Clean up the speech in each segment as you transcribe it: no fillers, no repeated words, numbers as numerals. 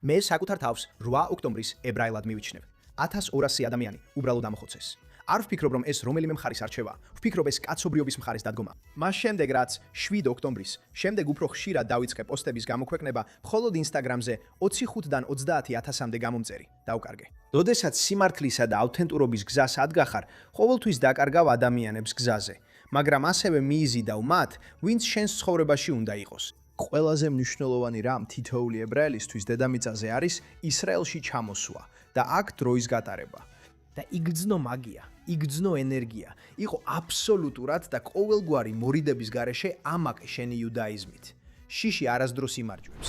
მე საკუთარ თავს 8 ოქტომბრის ებრაელად მივიჩნევ. 1200 ადამიანი უბრალოდ ამოხოცეს. არ ვფიქრობ, რომ ეს რომელიმე მხარის არჩევა, ვფიქრობ ეს კაცობრიობის მხარის დადგომა. მას შემდეგ, რაც 7 ოქტომბრის, შემდეგ უფრო ხშირად დავიწყე პოსტების გამოქვეყნება მხოლოდ Instagram-ზე 25-დან 30,000-მდე გამომწერი. დავკარგე. როდესაც სიმართლისა და ავთენტურობის გზას ადგახარ, ყოველთვის დაკარგავ ადამიანებს გზაზე, მაგრამ ასევე მიიზიდავ მათ, ვინც შენს ცხოვრებაში უნდა იყოს. ყველაზე მნიშვნელოვანი რამ თითოეული ებრაელისთვის დედამიწაზე არის ისრაელში ჩამოსვლა და აქ დროის გატარება. და იგრძნო მაგია, იგრძნო ენერგია, იყო აბსოლუტურად და ყოველგვარი მორიდების გარეშე ამაკე შენი იუდაიზმით. შიში არასდროს იმარჯვებს.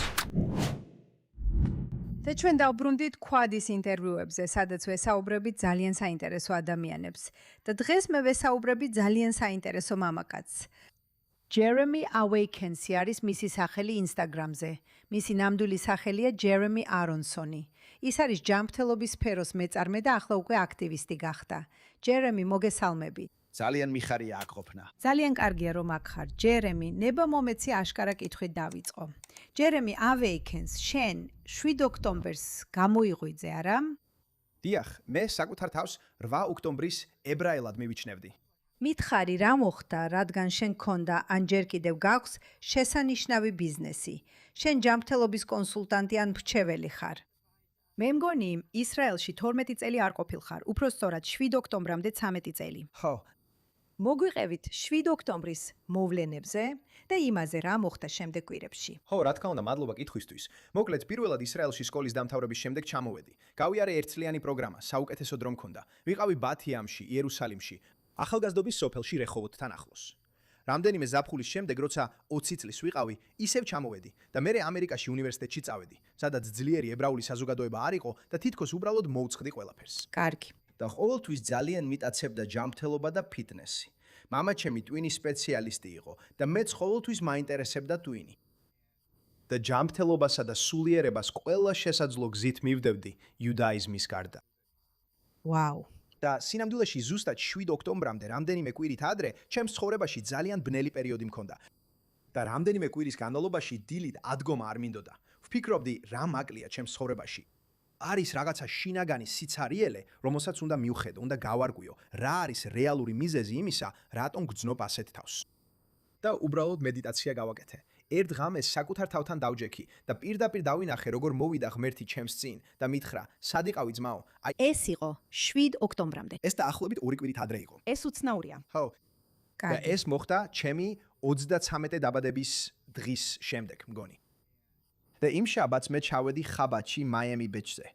და ჩვენ დავბრუნდით ქვადის ინტერვიუებზე, სადაც ვესაუბრებით ძალიან საინტერესო ადამიანებს. და დღეს მე ვესაუბრები ძალიან საინტერესო მამაკაცს. Jeremy Awakens არის მისი სახელი Instagram-ზე. მისი ნამდვილი სახელია Jeremy Aronsoni. ის არის ჯანმრთელობის სფეროს მეწარმე და ახლა უკვე აქტივისტი გახდა. Jeremy, მოგესალმები. ძალიან მიხარია აქ ყოფნა. ძალიან კარგია რომ აქ ხარ. Jeremy, ნება მომეცი აშკარა კითხვით დავიწყო. Jeremy Awakens, შენ 7 ოქტომბერს გამოიღვიძე, არა? დიახ, მე საკუთარ თავს 8 ოქტომბრის ებრაელად მივიჩნევდი. მითხარი რა მოხდა, რადგან შენ გქონდა ან ჯერ კიდევ გაქვს შესანიშნავი ბიზნესი. შენ ჯანმრთელობის კონსულტანტი ან მრჩეველი ხარ. მე მგონი ისრაელში 12 წელი არ ყოფილხარ, უფრო სწორად 7 ოქტომბრამდე 13 წელი. ხო, მოგვიყევით 7 ოქტომბრის მოვლენებზე და იმაზე რა მოხდა შემდეგ კვირებში. ხო, რა თქმა უნდა, მადლობა კითხვისთვის. მოკლედ, პირველად ისრაელში სკოლის დამთავრების შემდეგ ჩამოვედი. გავიარე ერთწლიანი პროგრამა, საუკეთესო დრო მქონდა. ვიყავი ბათიამში, იერუსალიმში, ახალგაზრდობის სოფელში რეხოვოდთან ახლოს. რამდენიმე ზაფხულის შემდეგ, როცა 20 წლის ვიყავი, ისევ ჩამოვედი და მე ამერიკაში უნივერსიტეტში წავედი, სადაც ძლიერი ებრაული საზოგადოება არ იყო და თითქოს უბრალოდ მოვწყდი ყველაფერს. კარგი. და ყოველთვის ძალიან მიტაცებდა ჯანმრთელობა და ფიტნესი. მამაჩემი ტვინის სპეციალისტი იყო და მეც ყოველთვის მაინტერესებდა ტვინი. და ჯანმრთელობასა და სულიერებას ყველა შესაძლო გზით მივდევდი იუდაიზმის გარდა. ვაუ. და სინამდვილეში ზუსტად 7 ოქტომბრამდე, რამდენიმე კვირით ადრე, ჩემს ცხოვრებაში ძალიან ბნელი პერიოდი მქონდა. და რამდენიმე კვირის განმავლობაში დილით ადგომა არ მინდოდა. ვფიქრობდი, რა მაკლია ჩემს ცხოვრებაში. არის რაღაცა შინაგანი სიცარიელე, რომელსაც უნდა მივხედო, უნდა გავარკვიო, რა არის რეალური მიზეზი იმისა, რატომ გძნობ ასეთ თავს. და უბრალოდ მედიტაცია გავაკეთე. ერთ ღამეს საკუთარ თავთან დავჯექი და პირდაპირ დავინახე, როგორ მოვიდა ღმერთი ჩემს წინ და მითხრა, სად იყავი ძმაო? ეს იყო 7 ოქტომბრამდე. ეს დაახლოებით 2 კვირით ადრე იყო. ეს უცნაურია. ხო. და კარგი. ეს მოხდა ჩემი 33 დაბადების დღის შემდეგ, მგონი. და იმ შაბათს მე ჩავედი ხაბათში მაიამი ბეჩზე.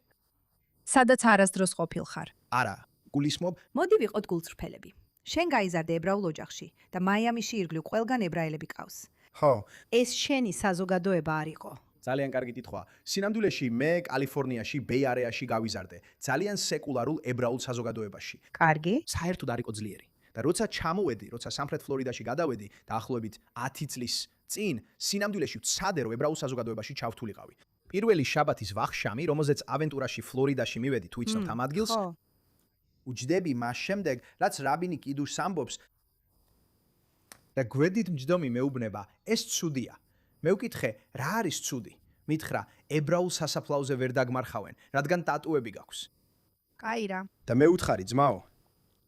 სადაც არასდროს ყოფილხარ. არა, გულისხმობ, მოდი ვიყოთ გულწრფელები. შენ გაიზარდე ებრაულ ოჯახში და მაიამიში ირგვლივ ყველგან ებრაელები ყავს. ხო, ეს შენი საზოგადოება არ იყო. ძალიან კარგი კითხვაა. სინამდვილეში მე კალიფორნიაში, ბეი-არეაში გავიზარდე, ძალიან სეკულარულ ებრაულ საზოგადოებაში. კარგი. საერთოდ არ იყო ძლიერი. და როცა ჩამოვედი, როცა სამხრეთ ფლორიდაში გადავედი, დაახლოებით 10 წლის წინ, სინამდვილეში ვცადე, რომ ებრაულ საზოგადოებაში ჩავთვლიყავი. პირველი შაბათის ვახშამი, რომელზეც ავენტურაში, ფლორიდაში მივედი, თუ იცნობთ ამ ადგილს, ხო. უჯდები მას შემდეგ, რაც რაბინი კიდუშს ამბობს და გვერდით მჯდომი მეუბნება, ეს ცუდია. მე ვკითხე, რა არის ცუდი? მითხრა, ებრაულ სასაფლაოზე ვერ დაგმარხავენ, რადგან ტატუები გაქვს. კაი რა. და მე უთხარი, ძმაო,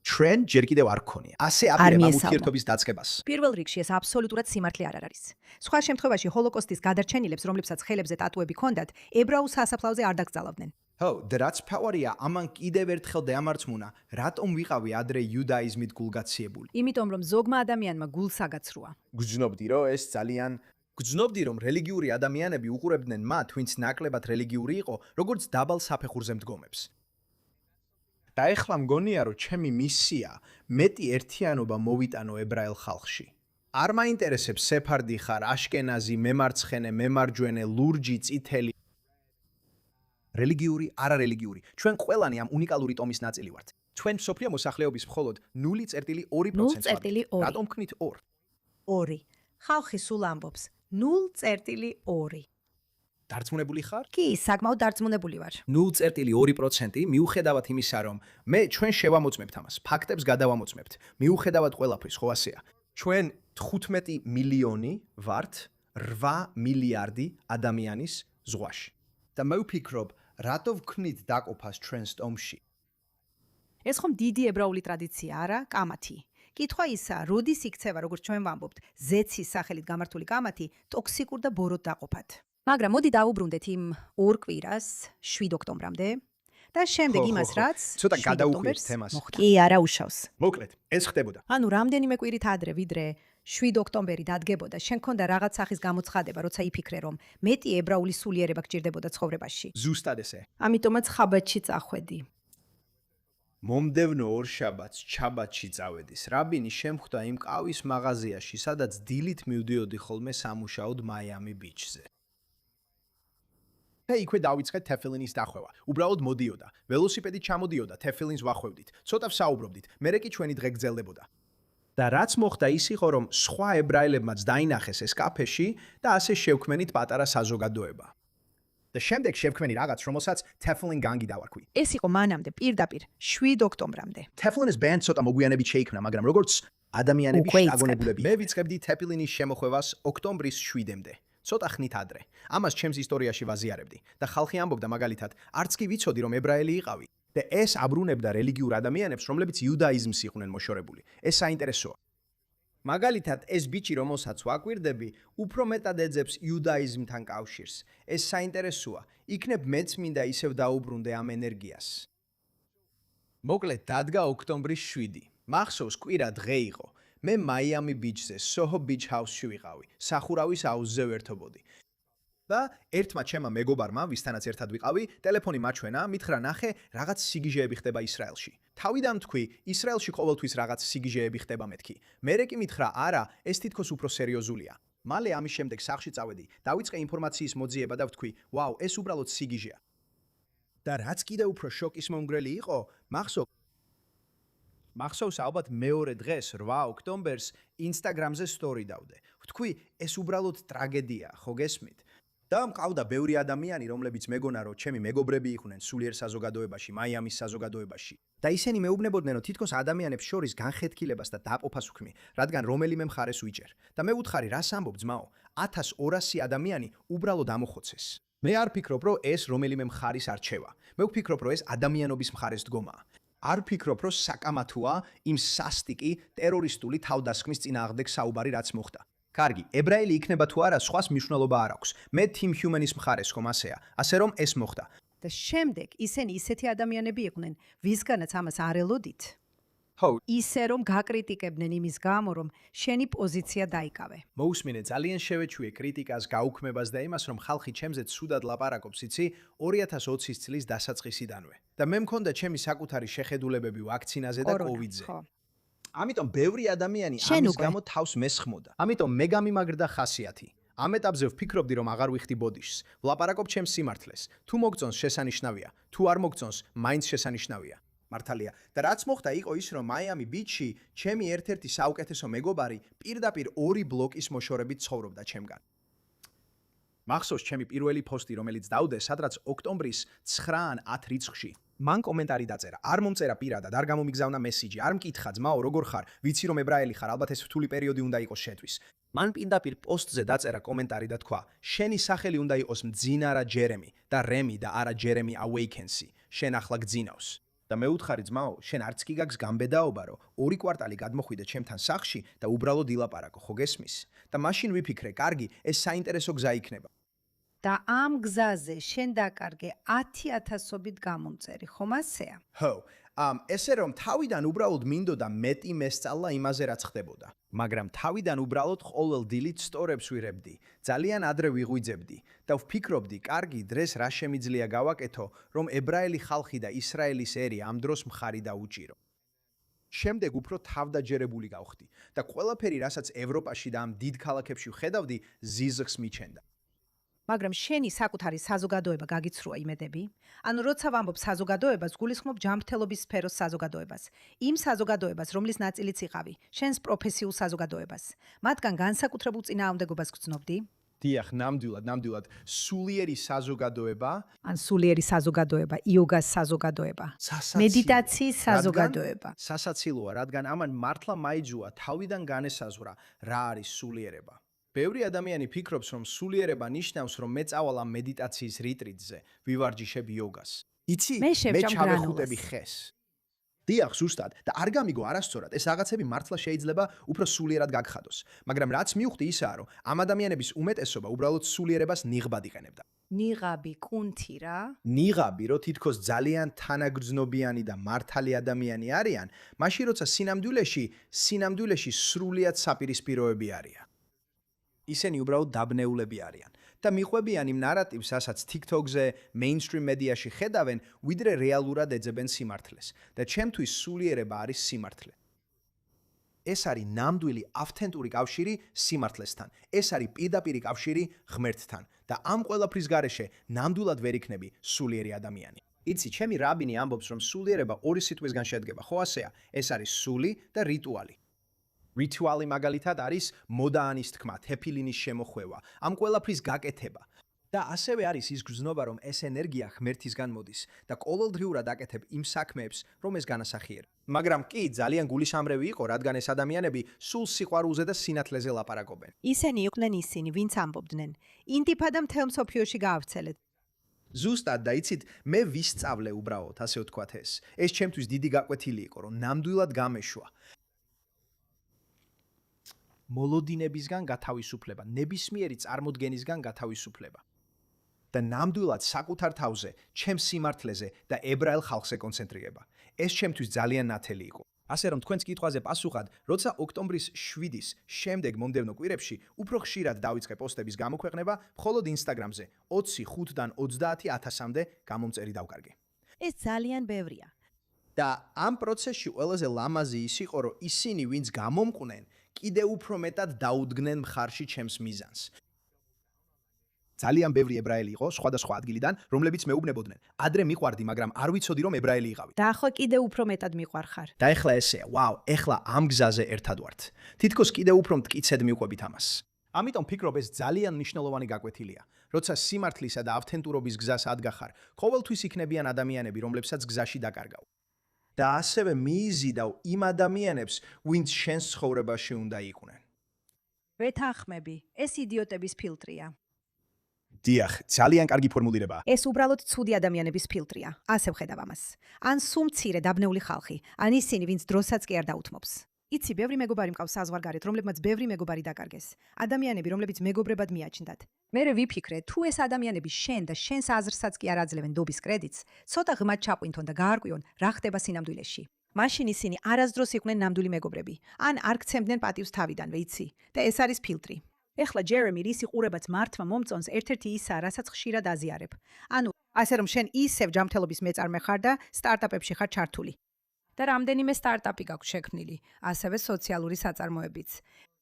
ჩვენ ჯერ კიდევ არ გქონია. ასე არ აპირებ ამ მიესალმო. ურთიერთობის დაწყებას. პირველ რიგში ეს აბსოლუტურად სიმართლე არ არის. სხვა შემთხვევაში ჰოლოკოსტის გადარჩენილებს, რომლებსაც ხელებზე ტატუები ჰქონდათ, ებრაულ სასაფლაოზე არ დაკრძალავდნენ. ხო, და რაც ფავარია, ამან კიდევ ერთხელ დაამარცხუნა, რატომ ვიყავი ადრე იუდაიზმით გულგაციებული. იმიტომ რომ ზოგმა ადამიანმა გულს აგაცრუა. გძნობდი, რომ ეს ძალიან გძნობდი, რომ რელიგიური ადამიანები უყურებდნენ მათ, ვინც ნაკლებად რელიგიური იყო, როგორც დაბალ საფეხურზე მდგომებს. და ეხლა მგონია, რომ ჩემი მისია მეტი ერთიანობა მოვიტანო ებრაელ ხალხში. არ მაინტერესებს სეფარდი ხარ, აშკენაზი, მემარცხენე, მემარჯვენე, ლურჯი, წითელი. რელიგიური, არარელიგიური. ჩვენ ყველანი ამ უნიკალური ტომის ნაწილი ვართ. ჩვენ მსოფლიო მოსახლეობის მხოლოდ 0.2%. 0.2. რატომ ვქნით 2? 2. ხალხი სულ ამბობს 0.2. დარწმუნებული ხარ? კი, საკმაოდ დარწმუნებული ვარ. 0.2% მიუხედავად იმისა, რომ მე ჩვენ შევამოწმებთ ამას, ფაქტებს გადავამოწმებთ. მიუხედავად ყველაფრის, ხო ასეა. ჩვენ 15 მილიონი ვართ 8 მილიარდი ადამიანის ზღვაში. და მე ვფიქრობ, რატო ვქნით დაყოფას ჩვენს ტომში? ეს ხომ დიდი ებრაული ტრადიცია არა, კამათი. კითხვა ისაა, როდის იქცევა, როგორც ჩვენ ვამბობთ, ზეცის სახელით გამართული კამათი ტოქსიკურ და ბოროტ დაყოფად. მაგრამ მოდი დავუბრუნდეთ იმ ორ კვირას 7 ოქტომბრამდე და შემდეგ იმას, რაც ცოტა 7 გადაუხვიეთ ოქტომბერს თემას. მოხდა. კი, არა უშავს. მოკლედ, ეს ხდებოდა. ანუ რამდენიმე კვირით ადრე, ვიდრე 7 ოქტომბერი დადგებოდა, შენ ქონდა რაღაც სახის გამოცხადება, როცა იფიქრე, რომ მეტი ებრაული სულიერება გჭირდებოდა ცხოვრებაში. ზუსტად ესე. ამიტომაც ხაბათში წახვედი. მომდევნო ორ შაბათს ჩაბათში წავედის. რაბინი შემხვდა იმ ყავის მაღაზიაში, სადაც დილით მივდიოდი ხოლმე სამუშაოდ მაიამი ბიჩზე. და იქვე დავიწყეთ თეფილინის დახვევა. უბრალოდ მოდიოდა, ველოსიპედით ჩამოდიოდა, თეფილინს ვახვევდით. ცოტა ვსაუბრობდით, მერე კი ჩვენი დღე გრძელდებოდა. და რაც მოხდა ის იყო, რომ სხვა ებრაელებმაც დაინახეს ეს კაფეში და ასე შევქმენით პატარა საზოგადოება. და შემდეგ შევქმენი რაღაც, რომელსაც თეფილინ განგი დავარქვი. ეს იყო მანამდე პირდაპირ 7 ოქტომბრამდე. თეფლინის ბენდ ცოტა მოგვიანებით შეიქმნა, მაგრამ როგორც ადამიანები უკვე იწყებ. შთაგონებულები. მე ვიწყებდი თეფლინის შემოხვევას ოქტომბრის 7-მდე. ცოტა ხნით ადრე. ამას ჩემს ისტორიაში ვაზიარებდი და ხალხი ამბობდა მაგალითად, არც კი ვიცოდი რომ ებრაელი იყავი. და ეს აბრუნებდა რელიგიურ ადამიანებს, რომლებიც იუდაიზმს იყვნენ მოშორებული. ეს საინტერესოა. მაგალითად, ეს ბიჭი, რომელსაც ვაკვირდები, უფრო მეტად ეძებს იუდაიზმთან კავშირს. ეს საინტერესოა. იქნებ მეც მინდა ისევ დაუბრუნდე ამ ენერგიას. მოკლედ, დადგა ოქტომბრის 7. მახსოვს, კვირა დღე იყო. მე მაიამი ბიჩზე, სოჰო ბიჩ ჰაუსში ვიყავი. სახურავის აუზზე ვერთობოდი. და ერთმა ჩემმა მეგობარმა, ვისთანაც ერთად ვიყავი, ტელეფონი მაჩვენა, მითხრა ნახე, რაღაც სიგიჟეები ხდება ისრაელში. თავიდან თქვი, ისრაელში ყოველთვის რაღაც სიგიჟეები ხდება მეთქი. მერე კი მითხრა, არა, ეს თითქოს უფრო სერიოზულია. მალე ამის შემდეგ სახლში წავედი, დავიწყე ინფორმაციის მოძიება და ვთქვი, ვაუ, ეს უბრალოდ სიგიჟეა. და რაც კიდევ უფრო შოკის მომგვრელი იყო, მახსოვს ალბათ მეორე დღეს 8 ოქტომბერს ინსტაგრამზე სტორი დავდე. ვთქვი, ეს უბრალოდ ტრაგედია, ხო გესმით? და მყავდა ბევრი ადამიანი, რომლებიც მეგონა, რომ ჩემი მეგობრები იყვნენ სულიერ საზოგადოებაში, მაიამის საზოგადოებაში. და ისინი მეუბნებოდნენ, რომ თითქოს ადამიანებს შორის განხეთქილებას და დაყოფას ვქმი, რადგან რომელიმე მხარეს ვიჭერ. და მე ვუთხარი, რას ამბობ ძმაო? 1200 ადამიანი უბრალოდ ამოხოცეს. მე არ ფიქრობ, რომ ეს რომელიმე მხარის არჩევა. მე ვფიქრობ, რომ ეს ადამიანობის მხარეს დგომაა. არ ფიქრობ, რომ საკამათოა იმ სასტიკი ტერორისტული თავდასხმის წინააღმდეგ საუბარი, რაც მოხდა. კარგი, ებრაელი იქნება თუ არა, სხვას მნიშვნელობა არ აქვს. მე Team Human-ის მხარეს ხომ ასეა. ასე რომ ეს მოხდა. და შემდეგ ისინი ისეთი ადამიანები იყვნენ, ვისგანაც ამას არ ელოდით. ხო, ისე რომ გაკრიტიკებდნენ იმის გამო, რომ შენი პოზიცია დაიკავე. მოусმინე ძალიან შევეჩვიე კრიტიკას, გაუქმებას და იმას, რომ ხალხი ჩემზე ცუდად ლაპარაკობს, იცი, 2020 წლის დასაწყისიდანვე. და მე მქონდა ჩემი საკუთარი შეხედულებები ვაქცინაზე და კოვიდზე. ხო. ამიტომ ბევრი ადამიანი შენ ამის უკვე. გამო თავს მესხმოდა. ამიტომ მე გამიმაგრდა ხასიათი. ამ ეტაპზე ვფიქრობდი, რომ აღარ ვიხდი ბოდიშს. ვლაპარაკობ ჩემს სიმართლეს. თუ მოგწონს შესანიშნავია, თუ არ მოგწონს, მაინც შესანიშნავია. მართალია. და რაც მოხდა იყო ის, რომ მაიამი ბიჩში ჩემი ერთ-ერთი საუკეთესო მეგობარი პირდაპირ 2 ბლოკის მოშორებით ცხოვრობდა ჩემგან. მახსოვს ჩემი პირველი პოსტი, რომელიც დავდე, სადაც ოქტომბრის 9 ან 10 რიცხვში. მან კომენტარი დაწერა. არ მომწერა პირადად, არ გამომიგზავნა მესიჯი, არ მკითხა ძმაო, როგორ ხარ? ვიცი რომ ებრაელი ხარ, ალბათ ეს რთული პერიოდი უნდა იყოს შენთვის. მან პირდაპირ პოსტზე დაწერა კომენტარი და თქვა: შენი სახელი უნდა იყოს მძინარა ჯერემი და რემი და არა ჯერემი awakens-ი. შენ ახლა გძინავს. და მე ვუთხარი ძმაო, შენ არც კი გაქვს გამბედაობა, რომ 2 კვარტალი გადმოხვიდე ჩემთან სახლში და უბრალოდ ილაპარაკო, ხო გესმის? და მაშინ ვიფიქრე, კარგი, ეს საინტერესო გზა იქნება. და ამ გზაზე შენ დაკარგე 10,000-ობით გამომწერი, ხომ ასეა? ხო, ესე რომ თავიდან უბრალოდ მინდოდა მეტი მესწავლა იმაზე რაც ხდებოდა. მაგრამ თავიდან უბრალოდ ყოველ დილით სტორებს ვიღებდი, ძალიან ადრე ვიღვიძებდი და ვფიქრობდი, კარგი, დღეს რა შემიძლია გავაკეთო, რომ ებრაელი ხალხი და ისრაელის ერი ამ დროს მხარი დაუჭირო. შემდეგ უფრო თავდაჯერებული გავხდი და ყველაფერი, რასაც ევროპაში და ამ დიდ ქალაქებში ვხედავდი, ზიზღს მიჩენდა. მაგრამ შენი საკუთარი საზოგადოება გაგიცრუა იმედები? ანუ როცა ვამბობ საზოგადოებას, გულისხმობ ჯანმრთელობის სფეროს საზოგადოებას. იმ საზოგადოებას, რომლის ნაწილიც იყავი, შენს პროფესიულ საზოგადოებას. მათგან განსაკუთრებულ წინააღმდეგობას გრძნობდი? დიახ, ნამდვილად, სულიერი საზოგადოება, ან სულიერი საზოგადოება, იოგას საზოგადოება, მედიტაციის საზოგადოება. სასაცილოა, რადგან ამან მართლა მაიძუა თავიდან განესაზღვრა, რა არის სულიერება. ბევრი ადამიანი ფიქრობს, რომ სულიერება ნიშნავს, რომ მე წავალ ამ მედიტაციის რიტრიტზე, ვივარჯიშებ იოგას. იცი, მე შევჭამ ჩავეხუტები გრანულას. ხეს. დიახ, ზუსტად და არ გამიგო არასწორად, ეს რაღაცები მართლა შეიძლება უფრო სულიერად გაგხადოს, მაგრამ რაც მივხვდი ისაა, რომ ამ ადამიანების უმეტესობა უბრალოდ სულიერებას ნიღბად იყენებდა. ნიღაბი, კუნთი რა. ნიღაბი, რო თითქოს ძალიან თანაგრძნობიანი და მართალი ადამიანი არიან, მაშინ როცა სინამდვილეში სრულიად საპირისპიროები არიან. ისინი უბრალოდ დაბნეულები არიან და მიყვებიან იმ ნარატივს, რასაც TikTok-ზე, mainstream მედიაში ხედავენ, ვიდრე რეალურად ეძებენ სიმართლეს და ჩემთვის სულიერება არის სიმართლე. ეს არის ნამდვილი ავთენტური კავშირი სიმართლესთან. ეს არის პირდაპირი კავშირი ღმერთთან და ამ ყველაფრის გარეშე ნამდვილად ვერ იქნები სულიერი ადამიანი. იცი, ჩემი რაბინი ამბობს, რომ სულიერება ორი სიტყვისგან შედგება, ხო ასეა? ეს არის სული და რიტუალი. რიტუალი მაგალითად არის მოდაანის თქმა, თეფილინის შემოხვევა, ამ ყველაფრის გაკეთება. და ასევე არის ის გრძნობა, რომ ეს ენერგია ღმერთისგან მოდის და ყოველდღიურად აკეთებ იმ საქმეებს, რომ ეს განასახიერო. მაგრამ კი, ძალიან გულისამრევი იყო, რადგან ეს ადამიანები სულ სიყვარულზე და სინათლეზე ლაპარაკობენ. ისინი იყვნენ ისინი, ვინც ამბობდნენ. ინტიფადა მთელ მსოფლიოში გაავრცელეთ. ზუსტად და იცით, მე ვისწავლე უბრალოდ, ასე ვთქვათ ეს. ეს ჩემთვის დიდი გაკვეთილი იყო, რომ ნამდვილად გამეშვა. მოლოდინებისგან გათავისუფლება, ნებისმიერი წარმოდგენისგან გათავისუფლება. და ნამდვილად საკუთარ თავზე, ჩემს სიმართლეზე და ებრაელ ხალხზე კონცენტრირება. ეს ჩემთვის ძალიან ნათელი იყო. ასე რომ თქვენს კითხვაზე პასუხად, როცა ოქტომბრის 7-ის შემდეგ მომდევნო კვირებში უფრო ხშირად დავიწყე პოსტების გამოქვეყნება, მხოლოდ Instagram-ზე 25-დან 30,000-მდე გამომწერი დავკარგე. ეს ძალიან ბევრია. და ამ პროცესში ყველაზე ლამაზი ის იყო, რომ ისინი, ვინც გამომყვნენ, კიდევ უფრო მეტად დაუდგნენ მხარში ჩემს მიზანს. ძალიან ბევრი ებრაელი იყო სხვადასხვა ადგილიდან, რომლებიც მეუბნებოდნენ. ადრე მიყვარდი, მაგრამ არ ვიცოდი, რომ ებრაელი იყავი. და ახლა კიდევ უფრო მეტად მიყვარხარ. და ეხლა ესეა, ვაუ, ეხლა ამ გზაზე ერთად ვართ. თითქოს კიდევ უფრო მტკიცედ მივყვებით ამას. ამიტომ ფიქრობ, ეს ძალიან მნიშვნელოვანი გაკვეთილია. როცა სიმართლისა და ავთენტურობის გზას ადგახარ, ყოველთვის იქნებიან ადამიანები, რომლებსაც გზაში დაკარგავ. და ასევე მიიზიდავ იმ ადამიანებს, ვინც შენს ცხოვრებაში უნდა იყვნენ. ვეთანხმები, ეს იდიოტების ფილტრია. დიახ, ძალიან კარგი ფორმულირებაა. ეს უბრალოდ ცუდი ადამიანების ფილტრია. ასე ვხედავ ამას. ან სულ მცირე დაბნეული ხალხი, ან ისინი, ვინც დროსაც კი არ დაუთმობს. იცი, ბევრი მეგობარი მყავს საზღვარგარეთ, რომლებმაც ბევრი მეგობარი დაკარგეს. ადამიანები, რომლებიც მეგობრებად მიაჩნდათ. მერე ვიფიქრე, თუ ეს ადამიანები შენ და შენს აზრსაც კი არ აძლევენ დობის კრედიტს, ცოტა ღმად ჩაყვინთონ და გაარკვიონ, რა ხდება სინამდვილეში. მაშინ ისინი არასდროს იყვნენ ნამდვილი მეგობრები, ან არ გცემდნენ პატივს თავიდანვე, იცი? და ეს არის ფილტრი. ეხლა ჯერემი რის იყურებაც მართვა მომწონს ერთ-ერთი ისაა, რასაც ხშირად აზიარებ. ანუ, ასე რომ შენ ისევ ჯანმრთელობის მეწარმე ხარ და სტარტაპებში ხარ ჩართული. და რამდენიმე სტარტაპი გაქვს შექმნილი, ასევე სოციალური საწარმოებიც.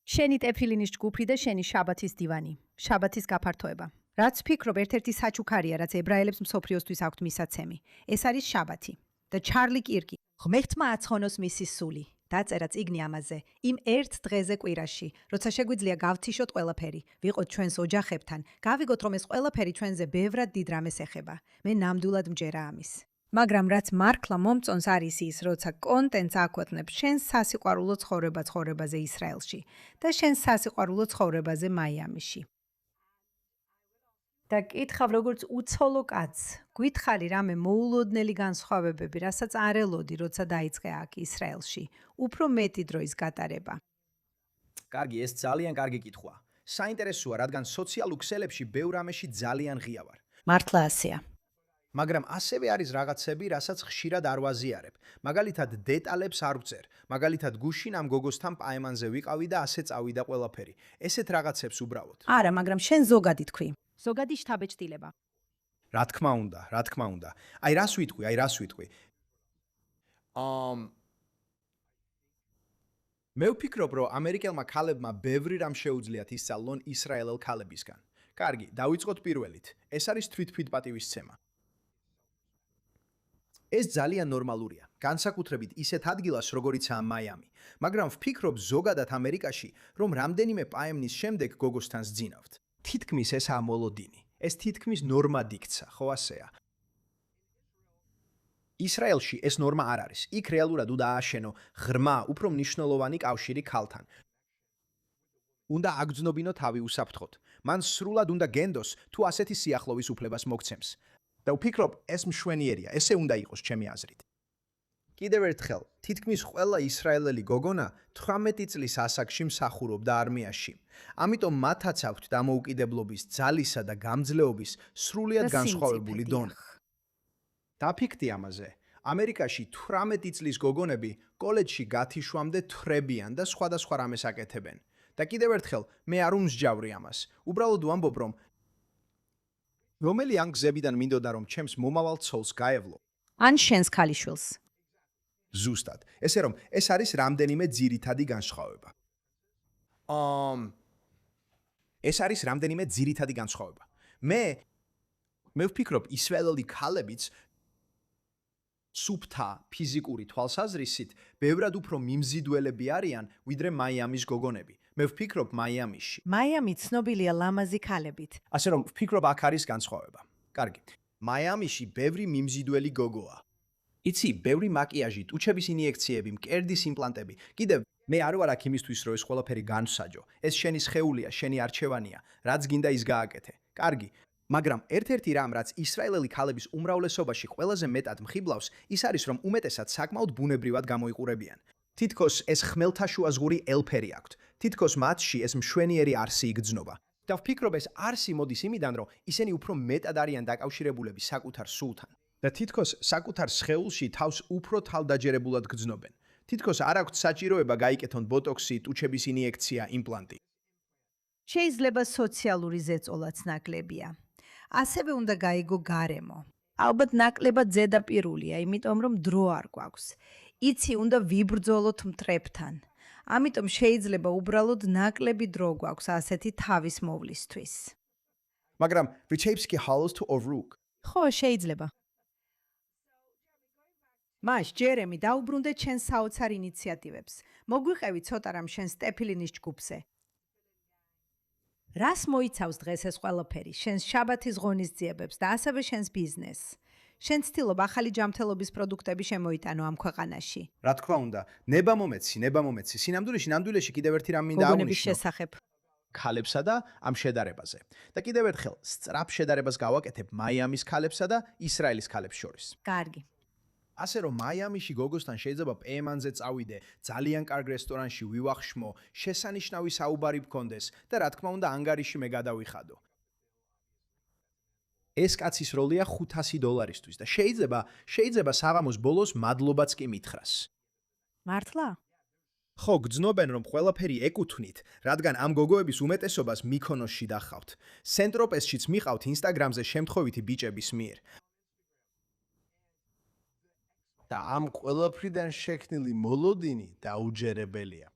შენი ტეფილინის ჯგუფი და შენი შაბათის დივანი, შაბათის გაფართოება. რაც ფიქრობ, ერთ-ერთი საჩუქარია, რაც ებრაელებს მსოფლიოსთვის აქვთ მისაცემი. ეს არის შაბათი. და ჩარლი კირკი, ღმერთმა აცხონოს მისი სული. დაწერა წიგნი ამაზე, იმ ერთ დღეზე კვირაში, როცა შეგვიძლია გავთიშოთ ყველაფერი, ვიყოთ ჩვენს ოჯახებთან, გავიგოთ, რომ ეს ყველაფერი ჩვენზე ბევრად დიდ რამეს ეხება. მე ნამდვილად მჯერა ამის. მაგრამ რაც მართლა მომწონს არის ის, როცა კონტენტს აქვეყნებ შენს სასიყვარულო ცხოვრებაზე ისრაელში და შენს სასიყვარულო ცხოვრებაზე მაიამიში. და კითხავ როგორც უცოლო კაცს, გითხარი რამე მოულოდნელი განსხვავებები, რასაც არ ელოდი, როცა დაიწყე აქ ისრაელში, უფრო მეტი დროის გატარება. კარგი, ეს ძალიან კარგი კითხვაა. საინტერესოა, რადგან სოციალურ ქსელებში ბევრ რამეში ძალიან ღია ვარ. მართლა ასეა. მაგრამ ასევე არის რაღაცები, რასაც ხშირად არ ვაზიარებ. მაგალითად, დეტალებს არ ვწერ. მაგალითად, გუშინ ამ გოგოსთან პაემანზე ვიყავი და ასე წავიდა ყველაფერი. ესეთ რაღაცებს უბრალოდ. არა, მაგრამ შენ ზოგადი თქვი. ზოგადი შთაბეჭდილება. რა თქმა უნდა. აი რას ვიტყვი? მე ვფიქრობ, რომ ამერიკელმა ქალებმა ბევრი რამ შეუძლიათ ისწავლონ ისრაელელ ქალებისგან. კარგი, დავიწყოთ პირველით. ეს არის თვითფრიდპატივისცემა. ეს ძალიან ნორმალურია, განსაკუთრებით ისეთ ადგილას, როგორიცაა მაიამი. მაგრამ ვფიქრობ ზოგადად ამერიკაში, რომ რამდენიმე პაემნის შემდეგ გოგოსთან სძინავთ. თითქმის ესაა მოლოდინი. ეს თითქმის ნორმად იქცა, ხო ასეა? ისრაელში ეს ნორმა არ არის. იქ რეალურად უნდა ააშენო ღრმა, უფრო მნიშვნელოვანი კავშირი ქალთან. უნდა აგრძნობინო თავი უსაფრთხოდ. მან სრულად უნდა გენდოს, თუ ასეთი სიახლოვის უფლებას მოგცემს. და ვფიქრობ, ეს მშვენიერია, ესე უნდა იყოს ჩემი აზრით. კიდევ ერთხელ, თითქმის ყველა ისრაელელი გოგონა 18 წლის ასაკში მსახურობდა არმიაში. ამიტომ მათაც აქვთ დამოუკიდებლობის, ძალისა და გამძლეობის სრულიად განსხვავებული დონე. დაფიქრდი ამაზე. ამერიკაში 18 წლის გოგონები კოლეჯში გათიშვამდე თვრებიან და სხვადასხვა რამეს აკეთებენ. და კიდევ ერთხელ, მე არ უმსჯავრი ამას. უბრალოდ ვამბობ, რომ რომელი ამ გზებიდან მინდოდა რომ ჩემს მომავალ ცოლს გაევლო. ან შენს ქალიშვილს. ზუსტად. ესე რომ, ეს არის რამდენიმე ძირითადი განსხვავება. ეს არის რამდენიმე ძირითადი განსხვავება. მე ვფიქრობ, ისრაელელი ქალებიც სუფთა ფიზიკური თვალსაზრისით ბევრად უფრო მიმზიდველები არიან, ვიდრე მაიამის გოგონები. მე ვფიქრობ მაიამიში. მაიამი ცნობილია ლამაზი ქალებით. ასე რომ, ვფიქრობ აქ არის განსხვავება. კარგი. მაიამიში ბევრი მიმზიდველი გოგოა. იცი, ბევრი მაკიაჟი, ტუჩების ინიექციები, მკერდის იმპლანტები. კიდევ მე არ ვარ აქ იმისთვის, რომ ეს ყველაფერი განვსაჯო. ეს შენი სხეულია, შენი არჩევანია, რაც გინდა ის გააკეთე. კარგი. მაგრამ ერთ-ერთი რამ, რაც ისრაელელი ქალების უმრავლესობაში ყველაზე მეტად მხიბლავს, ის არის, რომ უმეტესად საკმაოდ ბუნებრივად გამოიყურებიან. თითქოს ეს ხმელთაშუაზღური ელფერი აქვთ. თითქოს მათში ეს მშვენიერი არსი იგრძნობა. და ვფიქრობ, ეს არსი მოდის იმიდან, რომ ისინი უფრო მეტად არიან დაკავშირებულები საკუთარ სულთან. და თითქოს საკუთარ სხეულში თავს უფრო თავდაჯერებულად გრძნობენ. თითქოს არ აქვთ საჭიროება გაიკეთონ ბოტოქსი, ტუჩების ინიექცია, იმპლანტი. შეიძლება სოციალური ზეწოლაც ნაკლებია. ასევე უნდა გაიგო გარემო. ალბათ ნაკლებად ზედაპირულია, იმიტომ რომ დრო არ გვაქვს. იცი, უნდა ვიბრძოლოთ მტრებთან. ამიტომ შეიძლება უბრალოდ ნაკლები დრო გვაქვს ასეთი თავის მოვლისთვის. მაგრამ რიჩეიპს კი ჰალოს თუ ოვრუკ. ხო, შეიძლება. მაშ, ჯერემი, დაუბრუნდე ჩემს საოცარ ინიციატივებს. მოგვიყევი ცოტა რამ შენ სტეფილინის ჯგუფზე. რას მოიცავს დღეს ეს ყველაფერი? შენს შაბათის ღონისძიებებს და ასევე შენს ბიზნესს. შენ ცდილობ ახალი ჯანმრთელობის პროდუქტები შემოიტანო ამ ქვეყანაში. რა თქმა უნდა, ნება მომეცი. სინამდვილეში კიდევ ერთი რამ მინდა გოგონების აღვნიშნო. შესახებ. ქალებსა და ამ შედარებაზე. და კიდევ ერთხელ, სწრაფ შედარებას გავაკეთებ მაიამის ქალებსა და ისრაელის ქალებს შორის. კარგი. ასე რომ მაიამიში გოგოსთან შეიძლება პეემანზე წავიდე, ძალიან კარგ რესტორანში ვივახშმო, შესანიშნავი საუბარი გქონდეს და რა თქმა უნდა ანგარიში მე გადავიხადო. ეს კაცის როლია $500 და შეიძლება საღამოს ბოლოს მადლობაც კი მითხრას. მართლა? ხო, გძნობენ რომ ყველაფერი ეკუთვნით, რადგან ამ გოგოების უმეტესობას მიკონოსში დახავთ. სენტროპესშიც მიყავთ ინსტაგრამზე შემთხვევითი ბიჭების მიერ. და ამ ყველაფრიდან შექმნილი მოლოდინი დაუჯერებელია.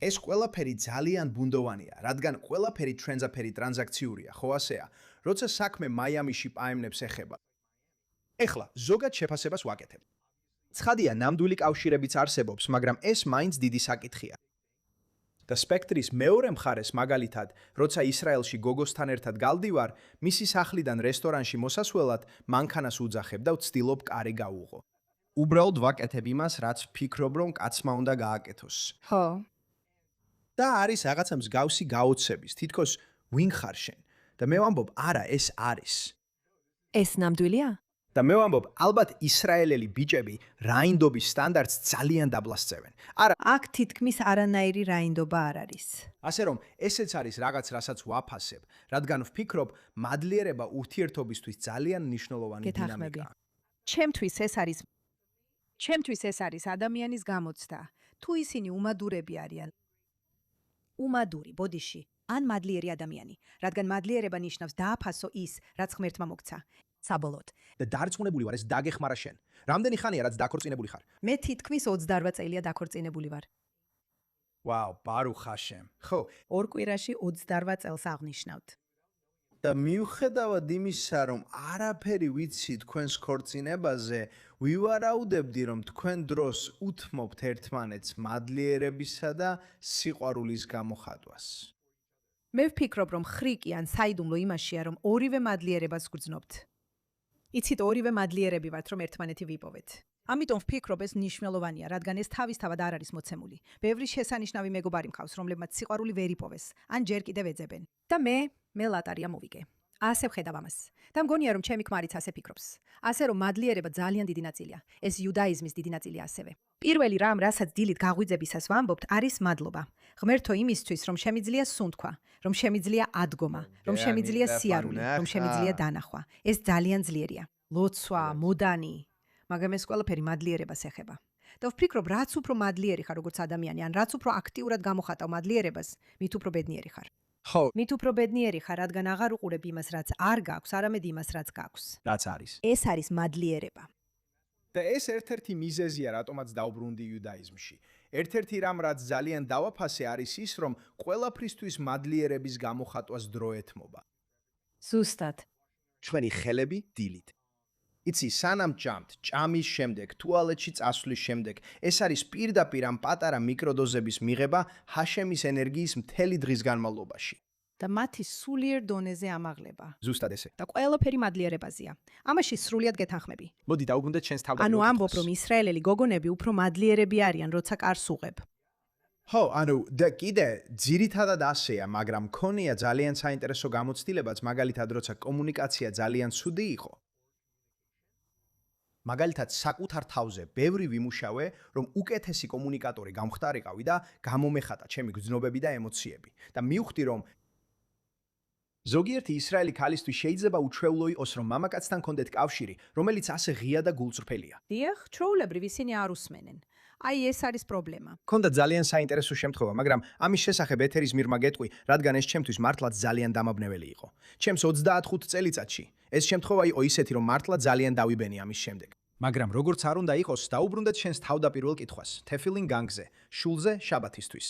ეს ყველაფერი ძალიან ბუნდოვანია, რადგან ყველაფერი ტრანზაფერი ტრანზაქციურია, ხო ასეა, როცა საქმე მაიამიში პაემნებს ეხება. ეხლა, ზოგად შეფასებას ვაკეთებ. ცხადია, ნამდვილი კავშირებიც არსებობს, მაგრამ ეს მაინც დიდი საკითხია. და სპექტრის მეორე მხარეს მაგალითად, როცა ისრაელში გოგოსთან ერთად გავდივარ, მისი სახლიდან რესტორანში მოსასვლელად მანქანას უძახებ და ვცდილობ კარი გავუღო. უბრალოდ ვაკეთებ იმას, რაც ვფიქრობ, რომ კაცმა უნდა გააკეთოს. ხო. და არის რაღაცა მსგავსი გაოცების, თითქოს ვინ ხარ შენ? და მე ვამბობ, არა, ეს არის. ეს ნამდვილია? და მე ვამბობ, ალბათ ისრაელელი ბიჭები რაინდობის სტანდარტს ძალიან დაბლასწევენ. არა, აქ თითქმის არანაირი რაინდობა არ არის. ასე რომ, ესეც არის რაღაც, რასაც ვაფასებ, რადგან ვფიქრობ, მადლიერება ურთიერთობისთვის ძალიან მნიშვნელოვანი დინამიკაა. ჩემთვის ეს არის ადამიანის გამოცდა. თუ ისინი უმადურები არიან. უმადური, ბოდიში, ან მადლიერი ადამიანი, რადგან მადლიერება ნიშნავს დააფასო ის, რაც ღმერთმა მოგცა. საბოლოოდ. და დარწმუნებული ვარ, ეს დაგეხმარა შენ. რამდენი ხანია, რაც დაქორწინებული ხარ? მე თითქმის 28 წელია დაქორწინებული ვარ. ვაუ, ბარუხ ჰაშემ. ხო, ორ კვირაში 28 წელს აღნიშნავთ. და მიუხედავად იმისა, რომ არაფერი ვიცი თქვენს ქორწინებაზე, ვივარაუდებდი, რომ თქვენ დროს უთმობთ ერთმანეთს მადლიერებისა და სიყვარულის გამოხატვას. მე ვფიქრობ, რომ ხრიკი ან საიდუმლო იმაშია, რომ ორივე მადლიერებას გვგრძნობთ. იცით, ორივე მადლიერები ვართ, რომ ერთმანეთი ვიპოვეთ. ამიტომ ვფიქრობ ეს მნიშვნელოვანია, რადგან ეს თავისთავად არ არის მოცემული. ბევრი შესანიშნავი მეგობარი მყავს, რომლებმაც სიყვარული ვერ იპოვეს, ან ჯერ კიდევ ეძებენ. და მე ლატარია მოვიგე. ასე ვხედავ ამას. და მგონია რომ ჩემი ქმარიც ასე ფიქრობს. ასე რომ მადლიერება ძალიან დიდი ნაწილია. ეს იუდაიზმის დიდი ნაწილია ასევე. პირველი რამ, რასაც დილით გაღვიძებისას ვამბობთ, არის მადლობა. ღმერთო იმისთვის, რომ შემიძლია სუნთქვა, რომ შემიძლია ადგომა, რომ შემიძლია სიარული, რომ შემიძლია დანახვა. ეს ძალიან ძლიერია. ლოცვა, მოდანი, მაგრამ ეს ყველაფერი მადლიერებას ეხება. და ვფიქრობ, რაც უფრო მადლიერი ხარ როგორც ადამიანი, ან რაც უფრო აქტიურად გამოხატავ მადლიერებას, მით უფრო ბედნიერი ხარ. ხო, მით უფრო ბედნიერი ხარ, რადგან აღარ უყურებ იმას, რაც არ გაქვს, არამედ იმას, რაც გაქვს. რაც არის. ეს არის მადლიერება. და ეს ერთ-ერთი მიზეზია, რატომაც დაუბრუნდი იუდაიზმში. ერთ-ერთი რამ, რაც ძალიან დავაფასე, არის ის, რომ ყველაფრისთვის მადლიერების გამოხატვას დრო ეთმობა. ზუსტად. ჩვენი ხელები დილით. იცი, სანამ ჭამთ, ჭამის შემდეგ, ტუალეტში წასვლის შემდეგ, ეს არის პირდაპირ ამ პატარა მიკროდოზების მიღება ჰაშემის ენერგიის მთელი დღის განმავლობაში. და მათი სულიერ დონეზე ამაღლება. ზუსტად ესე. და ყველაფერი მადლიერებაზეა. ამაში სრულიად გეთანხმები. მოდი დაუბრუნდეთ ჩვენს თავდაპირველ ანუ კითხვას. ამბობ, რომ ისრაელელი გოგონები უფრო მადლიერები არიან, როცა კარს უღებ. ხო, ანუ და კიდე ძირითადად ასეა, მაგრამ მქონია ძალიან საინტერესო გამოცდილებაც, მაგალითად, როცა კომუნიკაცია ძალიან ცუდი იყო. მაგალითად, საკუთარ თავზე ბევრი ვიმუშავე, რომ უკეთესი კომუნიკატორი გამხდარიყავი და გამომეხატა ჩემი გრძნობები და ემოციები. და მივხვდი, რომ ზოგიერთი ისრაელი ქალისთვის შეიძლება უჩვეულო იყოს, რომ მამაკაცთან კონდეთ კავშირი, რომელიც ასე ღია და გულწრფელია. დიახ, ჩვეულებრივ ისინი არ უსმენენ. აი ეს არის პრობლემა. კონდა ძალიან საინტერესო შემთხვევა, მაგრამ ამის შესახებ ეთერის მირმა გეტყვი, რადგან ეს ჩემთვის მართლაც ძალიან დამაბნეველი იყო. ჩემს 25 წელიწადში ეს შემთხვევა იყო ისეთი, რომ მართლა ძალიან დავიბენი ამის შემდეგ. მაგრამ როგორც არ უნდა იყოს, დაუბრუნდეთ შენს თავდაპირველ კითხვას, თეფილინ განგზე, შულზე, შაბათისთვის.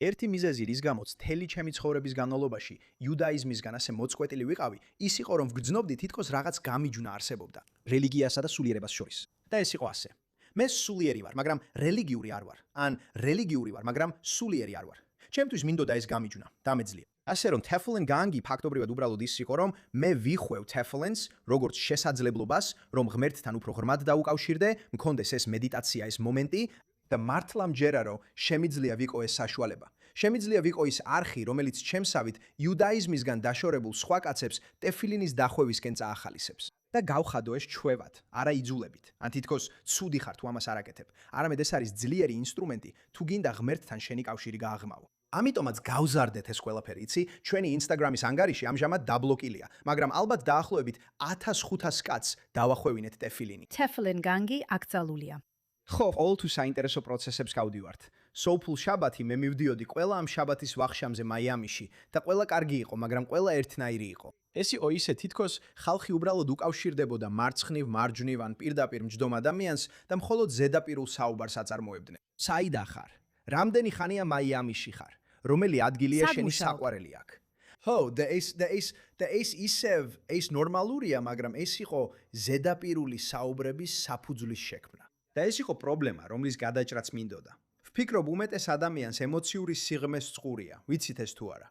ერთი მიზეზი, რის გამოც მთელი ჩემი ცხოვრების განმავლობაში იუდაიზმისგან ასე მოწყვეტილი ვიყავი, ის იყო, რომ ვგრძნობდი თითქოს რაღაც გამიჯვნა არსებობდა რელიგიასა და სულიერებას შორის. და ეს იყო ასე. მე სულიერი ვარ, მაგრამ რელიგიური არ ვარ. ან რელიგიური ვარ, მაგრამ სულიერი არ ვარ. ჩემთვის მინდოდა ეს გამიჯვნა, დამეძლია. ასე რომ თეფლენ განგი ფაქტობრივად უბრალოდ ის იყო, რომ მე ვიხვევ თეფლენს როგორც შესაძლებლობას, რომ ღმერთთან უფრო ღრმად დაუკავშირდე, მქონდეს ეს მედიტაცია, ეს მომენტი და მართლა მჯერა, რომ შემიძლია ვიყო ეს საშუალება. შემიძლია ვიყო ის არხი, რომელიც ჩემსავით იუდაიზმისგან დაშორებულ სხვა კაცებს ტეფილინის დახვევისკენ წაახალისებს. და გავხადო ეს ჩვევად, არა იძულებით. ან თითქოს ცუდი ხარ თუ ამას არ აკეთებ. არამედ ეს არის ძლიერი ინსტრუმენტი, თუ გინდა ღმერთთან შენი კავშირი გააღრმავო. ამიტომაც გავზარდეთ ეს ყველაფერი, იცი? ჩვენი Instagram-ის ანგარიში ამჟამად დაბლოკილია, მაგრამ ალბათ დაახლოებით 1500 კაცს დავახვევინეთ ტეფილინი. თეფლენ განგი აკრძალულია. ხო, ყოველთვის საინტერესო პროცესებს გავდივართ. Soulful შაბათი მე მივდიოდი ყველა ამ შაბათის ვახშამზე მაიამიში და ყველა კარგი იყო, მაგრამ ყველა ერთნაირი იყო. ეს იყო ისე, თითქოს ხალხი უბრალოდ უკავშირდებოდა მარცხნივ, მარჯვნივ ან პირდაპირ მჯდომ ადამიანს და მხოლოდ ზედაპირულ საუბარს აწარმოებდნენ. საიდან ხარ? რამდენი ხანია მაიამიში ხარ? რომელი ადგილია შენი საყვარელი აქ? ხო, და ეს ისევ ეს ნორმალურია, მაგრამ ეს იყო ზედაპირული საუბრების საფუძვლის შექმნა. და ეს იყო პრობლემა, რომლის გადაჭრაც მინდოდა. ვფიქრობ, უმეტეს ადამიანს ემოციური სიღრმეს წყურია, ვიცით ეს თუ არა.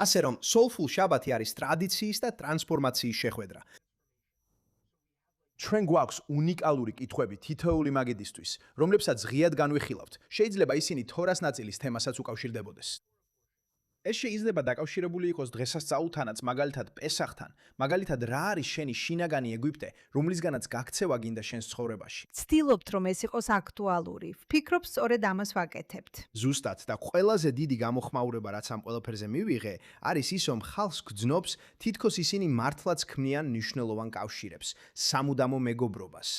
ასე რომ, soulful შაბათი არის ტრადიციის და ტრანსფორმაციის შეხვედრა. ჩვენ გვაქვს უნიკალური კითხვები თითოეული მაგიდისთვის, რომლებსაც ღიად განვიხილავთ. შეიძლება ისინი თორას ნაწილის თემასაც უკავშირდებოდეს. ეს შეიძლება დაკავშირებული იყოს დღესასწაულთანაც, მაგალითად პესახთან, მაგალითად რა არის შენი შინაგანი ეგვიპტე, რომლისგანაც გაქცევა გინდა შენს ცხოვრებაში. ვცდილობთ, რომ ეს იყოს აქტუალური. ვფიქრობ, სწორედ ამას ვაკეთებთ. ზუსტად და ყველაზე დიდი გამოხმაურება, რაც ამ ყველაფერზე მივიღე, არის ის, რომ ხალხს გძნობს, თითქოს ისინი მართლაც ქმნიან მნიშვნელოვან კავშირებს, სამუდამო მეგობრობას.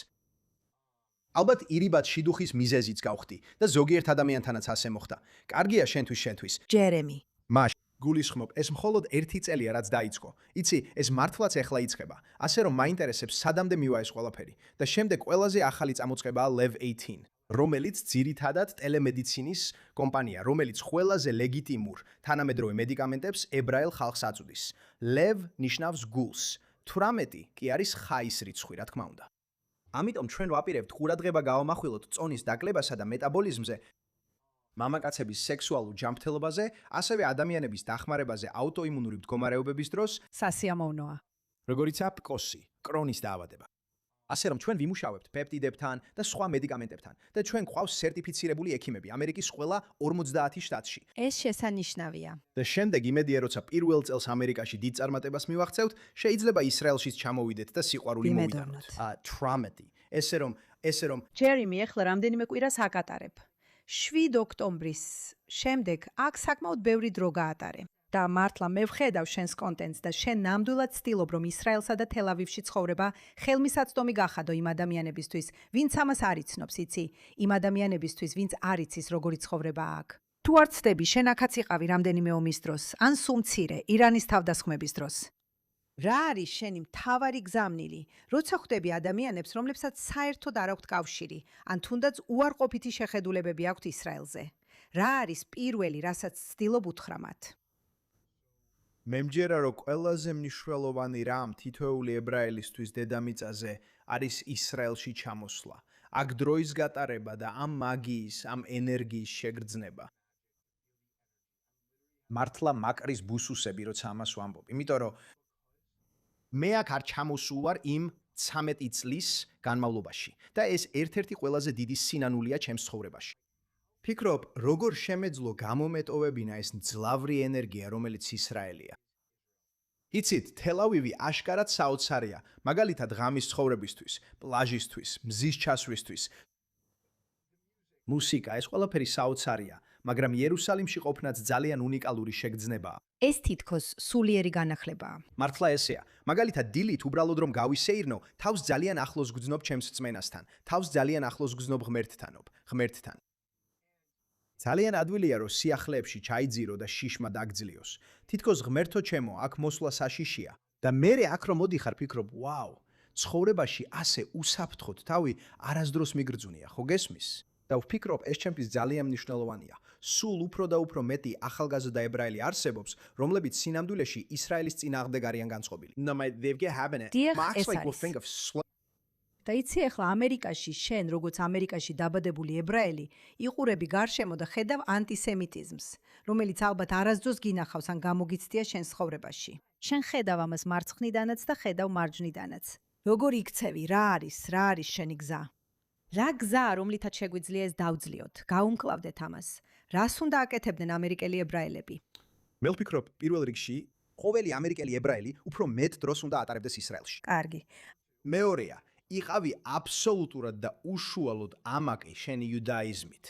ალბათ ირიბად შიდუხის მიზეზიც გავხდი და ზოგიერთ ადამიანთანაც ასე მოხდა. კარგია შენთვის. ჯერემი. მაშ გულისხმობ, ეს მხოლოდ 1 წელია, რაც დაიწყო. იცი, ეს მართლაც ეხლა იწყება. ასე რომ მაინტერესებს სადამდე მივა ეს ყველაფერი. და შემდეგ ყველაზე ახალი წამოწყებაა Lev 18, რომელიც ძირითადად ტელემედიცინის კომპანია, რომელიც ყველაზე ლეგიტიმურ თანამედროვე მედიკამენტებს ებრაელ ხალხს აწვდის. Lev ნიშნავს გულს, 18 კი არის ხაის რიცხვი, რა თქმა უნდა. ამიტომ ჩვენ ვაპირებთ ყურადღება გავამახვილოთ წონის დაკლებასა და მეტაბოლიზმზე, მამაკაცების სექსუალურ ჯანმრთელობაზე, ასევე ადამიანების დახმარებაზე აუტოიმუნური მდგომარეობების დროს, სასიამოვნოა. როგორიცაა PCOS, კრონის დაავადება. ასე რომ ჩვენ ვიმუშავებთ პეპტიდებთან და სხვა მედიკამენტებთან და ჩვენ გვყავს სერტიფიცირებული ექიმები ამერიკის ყველა 50 შტატში. ეს შესანიშნავია. და შემდეგ იმედია, როცა პირველ წელს ამერიკაში დიდ წარმატებას მივაღწევთ, შეიძლება ისრაელშიც ჩამოვიდეთ და სიყვარული მოვიტანოთ. Traumedy. ესე რომ ჯერიმი ახლა რამდენიმე კვირას აკატარებ. 7 ოქტომბრის შემდეგ აქ საკმაოდ ბევრი დრო გაატარე. და მართლა მე ვხედავ შენს კონტენტს და შენ ნამდვილად ცდილობ რომ ისრაელსა და თელ-ავივში ცხოვრება ხელმისაწვდომი გახადო იმ ადამიანებისთვის, ვინც ამას არ იცნობს, იცი, იმ ადამიანებისთვის, ვინც არ იცის როგორი ცხოვრება აქ. თუ არ ცდები, შენ აქაც იყავი რამდენიმე ომის დროს, ან სულ მცირე, ირანის თავდასხმების დროს. რა არის შენი მთავარი გზავნილი, როცა ხვდები ადამიანებს, რომლებსაც საერთოდ არ აქვთ კავშირი, ან თუნდაც უარყოფითი შეხედულებები აქვთ ისრაელზე? რა არის პირველი, რასაც ცდილობ უთხრა მათ? მე მჯერა რომ ყველაზე მნიშვნელოვანი რამ თითოეული ებრაელისთვის დედამიწაზე არის ისრაელში ჩამოსვლა. აქ დროის გატარება და ამ მაგიის, ამ ენერგიის შეგრძნება. მართლა მაკრის ბუსუსები როცა ამას ვამბობ, იმიტომ რომ მე აქ არ ჩამოსულ ვარ იმ 13 წლის განმავლობაში და ეს ერთ-ერთი ყველაზე დიდი სინანულია ჩემს ცხოვრებაში. ფიქრობ, როგორ შემეძლო გამომეტოვებინა ეს მძლავრი ენერგია, რომელიც ისრაელია. იცით, თელ-ავივი აშკარად საოცარია, მაგალითად ღამის ცხოვრებისთვის, პლაჟისთვის, მზის ჩასვლისთვის. მუსიკა, ეს ყველაფერი საოცარია, მაგრამ იერუსალიმში ყოფნაც ძალიან უნიკალური შეგრძნებაა. ეს თითქოს სულიერი განახლებაა. მართლა ესეა. მაგალითად, დილით უბრალოდ რომ გავისეირნო, თავს ძალიან ახლოს გძნობ ჩემს რწმენასთან, თავს ძალიან ახლოს გძნობ ღმერთთან. ძალიან ადვილია, რომ სიახლეებში ჩაიძირო და შიშმა დაგძლიოს. თითქოს ღმერთო ჩემო, აქ მოსვლა საშიშია. და მერე აქ რომ მოდიხარ, ფიქრობ, ვაუ, ცხოვრებაში ასე უსაფრთხოდ თავი არასდროს მიგრძუნია, ხო გესმის? და ვფიქრობ, ეს ჩემთვის ძალიან მნიშვნელოვანია. სულ უფრო და უფრო მეტი ახალგაზრდა ებრაელი არსებობს, რომლებიც სინამდვილეში ისრაელის წინააღმდეგ არიან განწყობილი. დიახ, ეს არის. და იცი ახლა ამერიკაში შენ როგორც ამერიკაში დაბადებული ებრაელი იყურები გარშემო და ხედავ ანტისემიტიზმს, რომელიც ალბათ არასდროს გინახავს ან გამოგიცდია შენ ცხოვრებაში. შენ ხედავ ამას მარცხნიდანაც და ხედავ მარჯვნიდანაც. როგორ იქცევი, რა არის შენი გზა? რა გზა, რომლითაც შეგვიძლია ეს დავძლიოთ, გაუმკლავდეთ ამას. რას უნდა აკეთებდნენ ამერიკელი ებრაელები? მე ვფიქრობ, პირველ რიგში, ყოველი ამერიკელი ებრაელი უფრო მეტ დროს უნდა ატარებდეს ისრაელში. კარგი. მეორეა, იყავი აბსოლუტურად და უშუალოდ ამაკი შენი იუდაიზმით.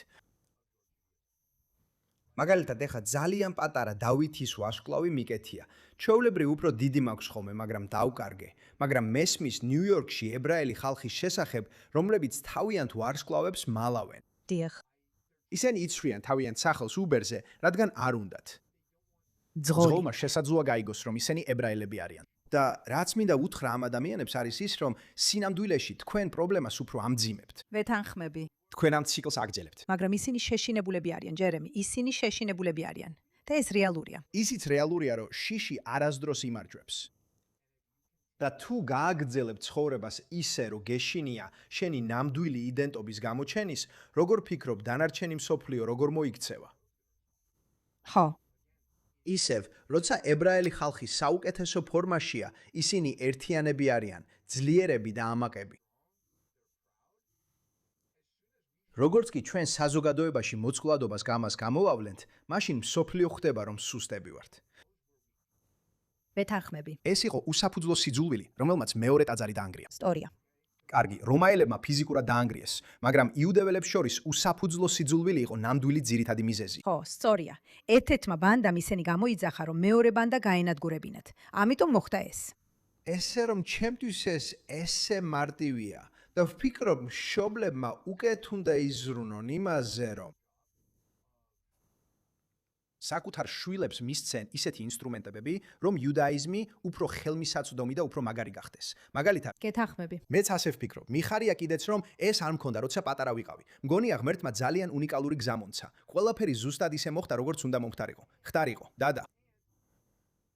მაგალითად, ეხა ძალიან პატარა დავითის ვარსკვლავი მიკეთია. ჩვეულებრივ უფრო დიდი მაქვს ხოლმე, მაგრამ დავკარგე. მაგრამ მესმის ნიუ-იორკში ებრაელი ხალხის შესახებ, რომლებიც თავიანთ ვარსკვლავებს მალავენ. დიახ. ისინი იცრიან თავიანთ სახელს უბერზე, რადგან არ უნდათ. ძღოლი. ძღოლმა შესაძლოა გაიგოს, რომ ისინი ებრაელები არიან. და რაც მინდა უთხრა ამ ადამიანებს არის ის, რომ სინამდვილეში თქვენ პრობლემას უფრო ამძიმებთ. ვეთანხმები. თქვენ ამ ციკლს აგძელებთ. მაგრამ ისინი შეშინებულები არიან, ჯერემი, ისინი შეშინებულები არიან. და ეს რეალურია. ისიც რეალურია, რომ შიში არასდროს იმარჯვებს. და თუ გააგრძელებ ცხოვრებას ისე, რომ გეშინია შენი ნამდვილი იდენტობის გამოჩენის, როგორ ფიქრობ, დანარჩენი მსოფლიო როგორ მოიქცევა? ხო. ისევ, როცა ებრაელი ხალხი საუკეთესო ფორმაშია, ისინი ერთიანები არიან, ძლიერები და ამაკები. როგორც კი ჩვენ საზოგადოებაში მოწყვლადობას გამას გამოვავლენთ, მაშინ მსოფლიო ხდება, რომ სუსტები ვართ. ვეთანხმები. ეს იყო უსაფუძვლო სიძულვილი, რომელმაც მეორე ტაძარი დაანგრია. ისტორია. კარგი, რომაელებმა ფიზიკურად დაანგრიეს, მაგრამ იუდეველებს შორის უსაფუძვლო სიძულვილი იყო ნამდვილი ძირითადი მიზეზი. ხო, სწორია. ერთ-ერთმა ბანდამ ისინი გამოიძახა, რომ მეორე ბანდა გაენადგურებინათ. ამიტომ მოხდა ეს. ესე რომ ჩემთვის ეს ესე მარტივია და ვფიქრობ, მშობლებმა უკეთ უნდა იზრუნონ იმაზე, რომ საკუთარ შვილებს მისცენ ისეთი ინსტრუმენტები, რომ იუდაიზმი უფრო ხელმისაწვდომი და უფრო მაგარი გახდეს. მაგალითად, გეთანხმები. მეც ასე ვფიქრობ. მიხარია კიდეც, რომ ეს არ მქონდა, როცა პატარა ვიყავი. მგონია ღმერთმა ძალიან უნიკალური გზა მომცა. ყველაფერი ზუსტად ისე მოხდა, როგორც უნდა მომხდარიყო. ხდარიყო, დადა.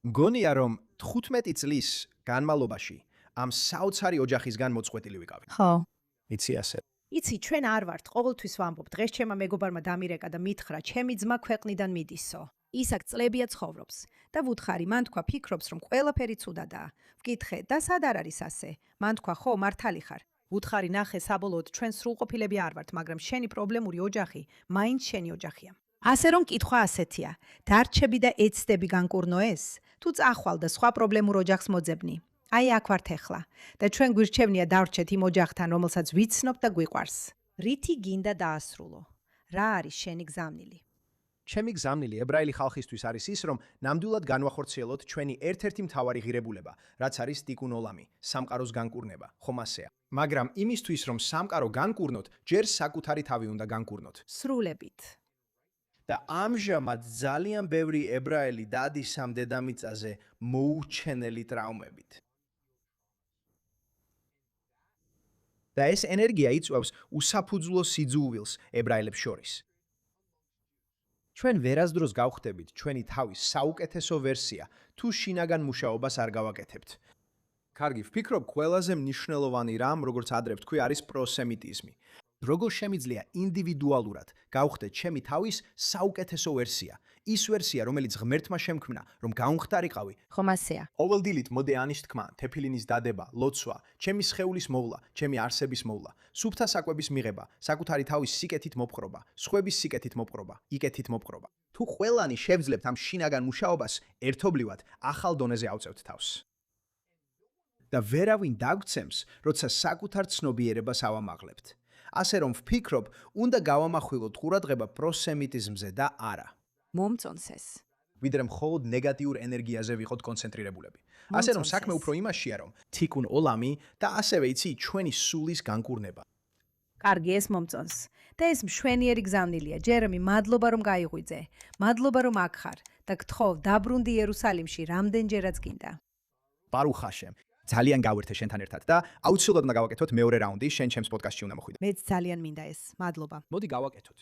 მგონია, რომ 15 წლის განმავლობაში ამ საოცარი ოჯახისგან მოწყვეტილი ვიყავი. ხო. იცი ასე. იცი, ჩვენ არ ვართ, ყოველთვის ვამბობ, დღეს ჩემმა მეგობარმა დამირეკა და მითხრა, ჩემი ძმა ქვეყნიდან მიდისო. ის აქ წლებია ცხოვრობს და ვუთხარი, მან თქვა, ფიქრობს, რომ ყველაფერი ცუდადაა. ვკითხე, და სად არ არის ასე? მან თქვა, ხო, მართალი ხარ. უთხარი ნახე, საბოლოოდ ჩვენ სრულყოფილები არ ვართ, მაგრამ შენი პრობლემური ოჯახი მაინც შენი ოჯახია. ასე რომ კითხვა ასეთია: დარჩები და ეცდები განკურნო ეს, თუ წახვალ და სხვა პრობლემურ ოჯახს მოძებნი? აი აქ ვართ ახლა და ჩვენ გვირჩევნია დავრჩეთ იმ ოჯახთან, რომელსაც ვიცნობ და გვიყვარს. რითი გინდა დაასრულო? რა არის შენი გზავნილი? ჩემი გზავნილი ებრაელი ხალხისთვის არის ის, რომ ნამდვილად განვახორციელოთ ჩვენი ერთ-ერთი მთავარი ღირებულება, რაც არის ტიკუნ ოლამი, სამყაროს განკურნება, ხომ ასეა. მაგრამ იმისთვის, რომ სამყარო განკურნოთ, ჯერ საკუთარი თავი უნდა განკურნოთ. სრულებით. და ამჟამად ძალიან ბევრი ებრაელი დადის ამ დედამიწაზე მოურჩენელი ტრაუმებით. და ეს ენერგია იწვევს უსაფუძვლო სიძულვილს ებრაელებს შორის. ჩვენ ვერასდროს გავხდებით ჩვენი თავის საუკეთესო ვერსია, თუ შინაგან მუშაობას არ გავაკეთებთ. კარგი, ვფიქრობ, ყველაზე მნიშვნელოვანი რამ, როგორც ადრე ვთქვი, არის პროსემიტიზმი. როგორ შემიძლია ინდივიდუალურად გავხდეთ ჩემი თავის საუკეთესო ვერსია, ის ვერსია, რომელიც ღმერთმა შემქმნა, რომ გაუმხდარიყავი. ხომ ასეა? ყოველდილით მოდე ანის თქმა, თეფილინის დადება, ლოცვა, ჩემი სხეულის მოვლა, ჩემი არსების მოვლა, სუფთა საკვების მიღება, საკუთარი თავის სიკეთით მოპყრობა, სხვების სიკეთით მოპყრობა, იკეთით მოპყრობა. თუ ყველანი შევძლებთ ამ შინაგან მუშაობას, ერთობლივად ახალ დონეზე ავწევთ თავს. და ვერავინ დაგვრცემს, როცა საკუთარ ცნობიერებას ავამაღლებთ. ასე რომ ვფიქრობ, უნდა გავამახვილოთ ყურადღება პროსემიტიზმზე და არა. მომწონს ეს. ვიდრე მხოლოდ ნეგატიურ ენერგიაზე ვიყოთ კონცენტრირებულები. ასე რომ საქმე უფრო იმაშია, რომ თიკუნ ოლამი და ასევე იცი ჩვენი სულის განკურნება. კარგი, ეს მომწონს. და ეს მშვენიერი გზავნილია. ჯერემი, მადლობა რომ გაიღვიძე. მადლობა რომ აქ ხარ და გთხოვ, დაბრუნდი იერუსალიმში რამდენჯერაც გინდა. ბარუხ ჰაშემ. ძალიან გავერთე შენთან ერთად და აუცილებლად უნდა გავაკეთოთ მეორე რაუნდი, შენ ჩემს პოდკასტში უნდა მოხვიდე. მეც ძალიან მინდა ეს. მადლობა. მოდი გავაკეთოთ.